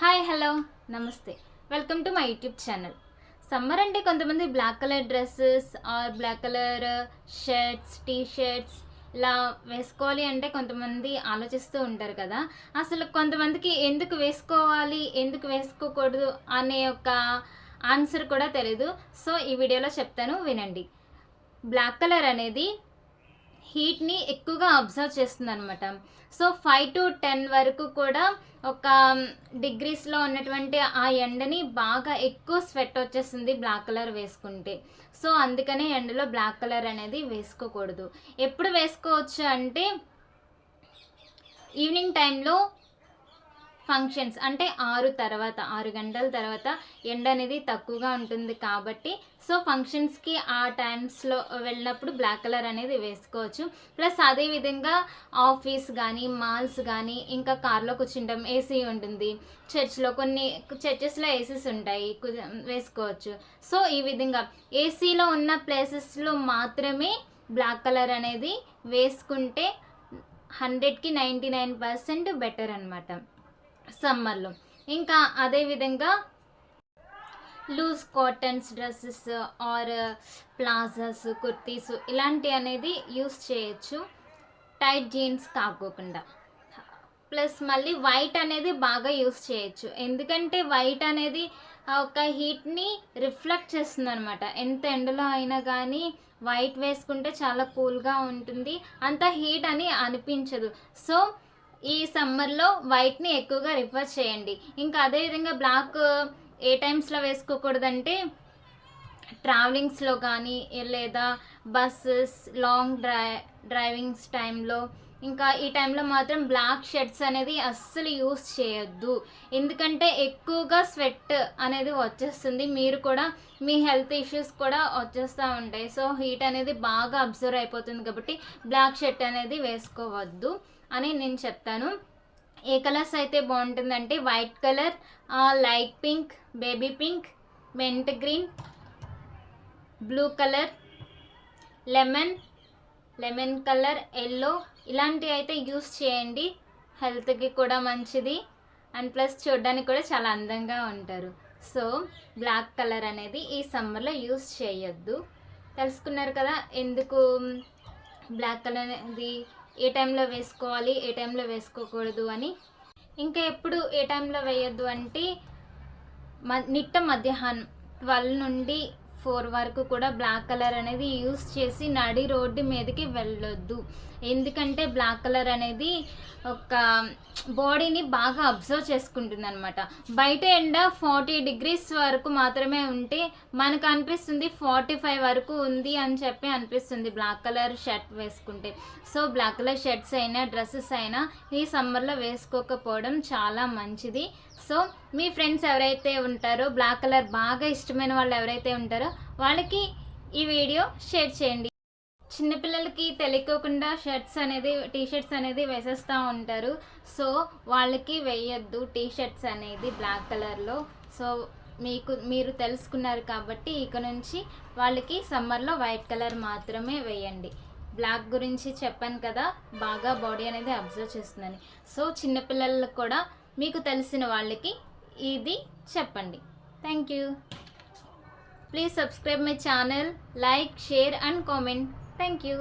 Hi hello నమస్తే welcome to my YouTube channel. Summer అంటే కొంతమంది black colour dresses or black colour shirts T shirts ఇలా వేసుకోవాలి అంటే కొంతమంది ఆలోచిస్తూ ఉంటారు కదా. అసలు కొంతమందికి ఎందుకు వేసుకోవాలి ఎందుకు వేసుకోకూడదు అనే ఒక ఆన్సర్ కూడా తెలీదు. సో ఈ వీడియోలో చెప్తాను, వినండి. బ్లాక్ కలర్ అనేది హీట్ని ఎక్కువగా అబ్జర్వ్ చేస్తుంది అనమాట. సో 5 to 10 వరకు కూడా ఒక డిగ్రీస్లో ఉన్నటువంటి ఆ ఎండని బాగా ఎక్కువ స్వెట్ వచ్చేస్తుంది బ్లాక్ కలర్ వేసుకుంటే. సో అందుకనే ఎండలో బ్లాక్ కలర్ అనేది వేసుకోకూడదు. ఎప్పుడు వేసుకోవచ్చు అంటే ఈవినింగ్ టైంలో ఫంక్షన్స్ అంటే 6 గంటల తర్వాత ఎండ అనేది తక్కువగా ఉంటుంది కాబట్టి సో ఫంక్షన్స్కి ఆ టైమ్స్లో వెళ్ళినప్పుడు బ్లాక్ కలర్ అనేది వేసుకోవచ్చు. ప్లస్ అదేవిధంగా ఆఫీస్ కానీ మాల్స్ కానీ ఇంకా కార్లో కూర్చుంటాం, ఏసీ ఉంటుంది. కొన్ని చర్చెస్లో ఏసీస్ ఉంటాయి, వేసుకోవచ్చు. సో ఈ విధంగా ఏసీలో ఉన్న ప్లేసెస్లో మాత్రమే బ్లాక్ కలర్ అనేది వేసుకుంటే 100కి 99% బెటర్ అనమాట సమ్మర్లో. ఇంకా అదేవిధంగా loose cottons dresses or palazzos kurtis ఇలాంటి అనేది యూస్ చేయొచ్చు, టైట్ జీన్స్ కాకోకుండా. ప్లస్ మళ్ళీ వైట్ అనేది బాగా యూస్ చేయొచ్చు, ఎందుకంటే వైట్ అనేది ఒక హీట్ని రిఫ్లెక్ట్ చేస్తుంది అనమాట. ఎంత ఎండలో అయినా కానీ వైట్ వేసుకుంటే చాలా కూల్గా ఉంటుంది, అంత హీట్ అని అనిపించదు. సో ఈ సమ్మర్లో వైట్ని ఎక్కువగా రిఫర్ చేయండి. ఇంకా అదేవిధంగా బ్లాక్ ఏ టైమ్స్లో వేసుకోకూడదంటే ట్రావెలింగ్స్లో కానీ లేదా బస్సెస్ లాంగ్ డ్రైవింగ్స్ టైంలో, ఇంకా ఈ టైంలో మాత్రం బ్లాక్ షర్ట్స్ అనేది అస్సలు యూస్ చేయొద్దు. ఎందుకంటే ఎక్కువగా స్వెట్ అనేది వచ్చేస్తుంది, మీరు కూడా మీ హెల్త్ ఇష్యూస్ కూడా వచ్చేస్తూ ఉంటాయి. సో హీట్ అనేది బాగా అబ్జర్వ్ అయిపోతుంది కాబట్టి బ్లాక్ షర్ట్ అనేది వేసుకోవద్దు అని నేను చెప్తాను. ఏ కలర్స్ అయితే బాగుంటుందంటే white colour, light pink, baby pink, mint green, blue colour, lemon colour, yellow ఇలాంటివి అయితే యూస్ చేయండి. హెల్త్కి కూడా మంచిది అండ్ ప్లస్ చూడడానికి కూడా చాలా అందంగా ఉంటారు. సో బ్లాక్ కలర్ అనేది ఈ సమ్మర్లో యూస్ చేయొద్దు. తెలుసుకున్నారు కదా ఎందుకు బ్లాక్ కలర్ అనేది ఏ టైంలో వేసుకోవాలి ఏ టైంలో వేసుకోకూడదు అని. ఇంకా ఎప్పుడు ఏ టైంలో వేయొద్దు అంటే మధ్యాహ్నం 12 నుండి 4 వరకు కూడా బ్లాక్ కలర్ అనేది యూస్ చేసి నడి రోడ్డు మీదకి వెళ్ళొద్దు. ఎందుకంటే బ్లాక్ కలర్ అనేది ఒక బాడీని బాగా అబ్జర్వ్ చేసుకుంటుంది అనమాట. బయట ఎండ 40 degrees వరకు మాత్రమే ఉంటే మనకు అనిపిస్తుంది 45 వరకు ఉంది అని చెప్పి అనిపిస్తుంది బ్లాక్ కలర్ షర్ట్ వేసుకుంటే. సో బ్లాక్ కలర్ షర్ట్స్ అయినా డ్రెస్సెస్ అయినా ఈ సమ్మర్లో వేసుకోకపోవడం చాలా మంచిది. సో మీ ఫ్రెండ్స్ ఎవరైతే ఉంటారో బ్లాక్ కలర్ బాగా ఇష్టమైన వాళ్ళు ఎవరైతే ఉంటారో వాళ్ళకి ఈ వీడియో షేర్ చేయండి. చిన్నపిల్లలకి తెలియకోకుండా టీ షర్ట్స్ అనేది వేసేస్తూ ఉంటారు. సో వాళ్ళకి వేయద్దు టీ షర్ట్స్ అనేది బ్లాక్ కలర్లో. సో మీరు తెలుసుకున్నారు కాబట్టి ఇక నుంచి వాళ్ళకి సమ్మర్లో వైట్ కలర్ మాత్రమే వేయండి. బ్లాక్ గురించి చెప్పాను కదా, బాగా బాడీ అనేది అబ్జర్వ్ చేస్తుందని. సో చిన్నపిల్లలకు కూడా మీకు తెలిసిన వాళ్ళకి ఇది చెప్పండి. Thank you. Please subscribe my channel, like, share and comment. Thank you.